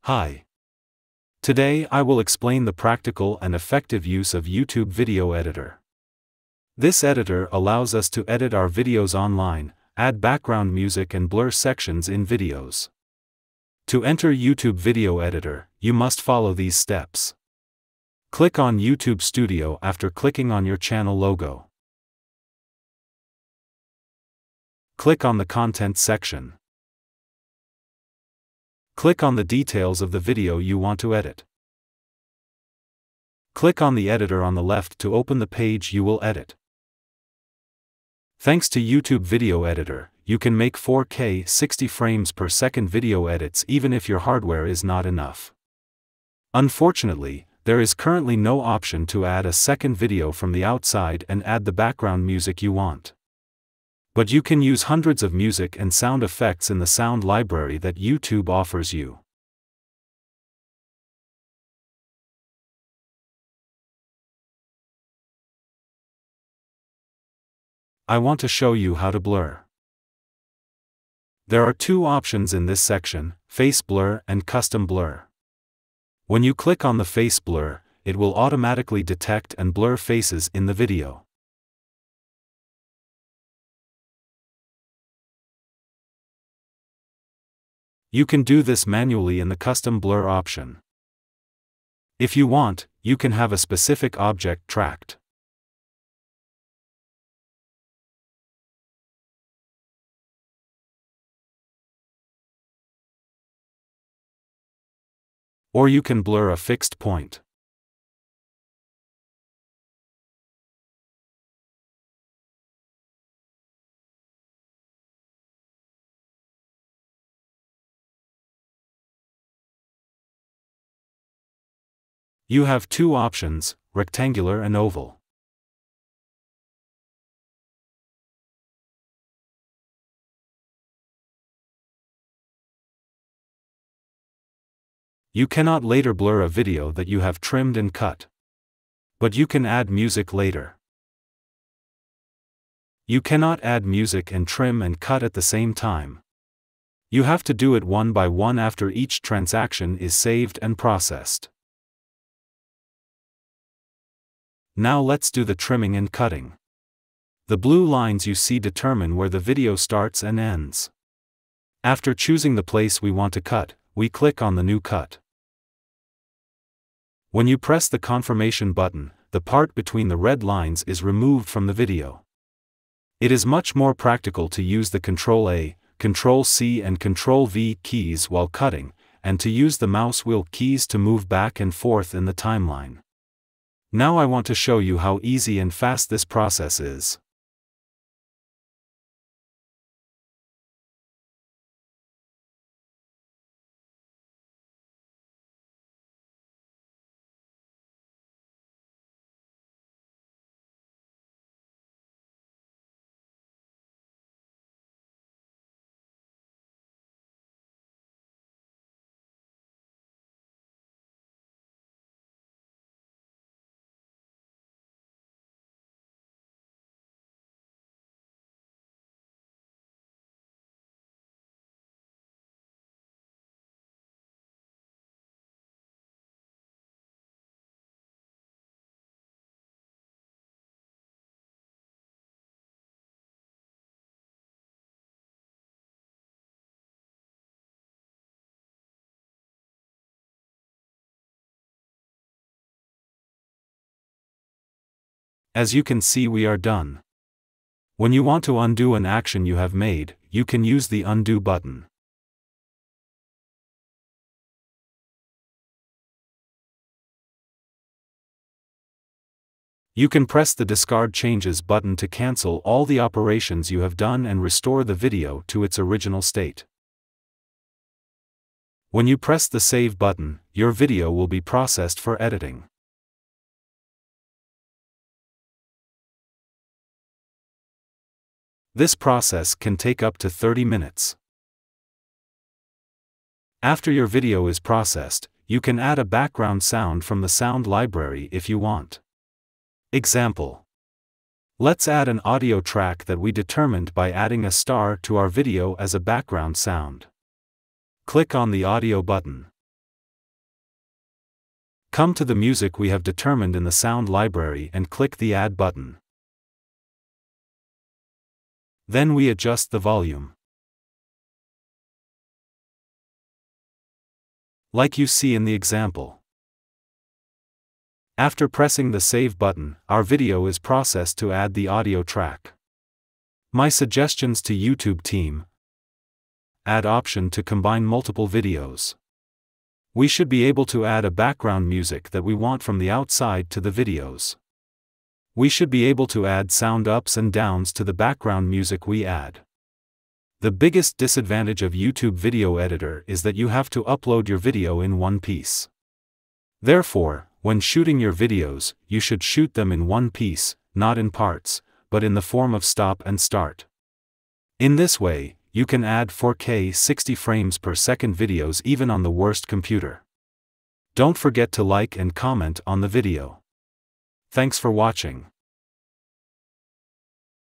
Hi. Today I will explain the practical and effective use of YouTube Video Editor. This editor allows us to edit our videos online, add background music and blur sections in videos. To enter YouTube Video Editor, you must follow these steps. Click on YouTube Studio after clicking on your channel logo. Click on the Content section. Click on the details of the video you want to edit. Click on the editor on the left to open the page you will edit. Thanks to YouTube Video Editor, you can make 4K 60 frames per second video edits even if your hardware is not enough. Unfortunately, there is currently no option to add a second video from the outside and add the background music you want. But you can use hundreds of music and sound effects in the sound library that YouTube offers you. I want to show you how to blur. There are two options in this section, Face Blur and Custom Blur. When you click on the Face Blur, it will automatically detect and blur faces in the video. You can do this manually in the Custom Blur option. If you want, you can have a specific object tracked. Or you can blur a fixed point. You have two options, rectangular and oval. You cannot later blur a video that you have trimmed and cut. But you can add music later. You cannot add music and trim and cut at the same time. You have to do it one by one after each transaction is saved and processed. Now let's do the trimming and cutting. The blue lines you see determine where the video starts and ends. After choosing the place we want to cut, we click on the new cut. When you press the confirmation button, the part between the red lines is removed from the video. It is much more practical to use the Ctrl+A, Ctrl+C and Ctrl+V keys while cutting, and to use the mouse wheel keys to move back and forth in the timeline. Now I want to show you how easy and fast this process is. As you can see, we are done. When you want to undo an action you have made, you can use the undo button. You can press the discard changes button to cancel all the operations you have done and restore the video to its original state. When you press the save button, your video will be processed for editing. This process can take up to 30 minutes. After your video is processed, you can add a background sound from the sound library if you want. Example. Let's add an audio track that we determined by adding a star to our video as a background sound. Click on the audio button. Come to the music we have determined in the sound library and click the Add button. Then we adjust the volume. Like you see in the example. After pressing the Save button, our video is processed to add the audio track. My suggestions to YouTube team: add option to combine multiple videos. We should be able to add a background music that we want from the outside to the videos. We should be able to add sound ups and downs to the background music we add. The biggest disadvantage of YouTube Video Editor is that you have to upload your video in one piece. Therefore, when shooting your videos, you should shoot them in one piece, not in parts, but in the form of stop and start. In this way, you can add 4K 60 frames per second videos even on the worst computer. Don't forget to like and comment on the video. Thanks for watching.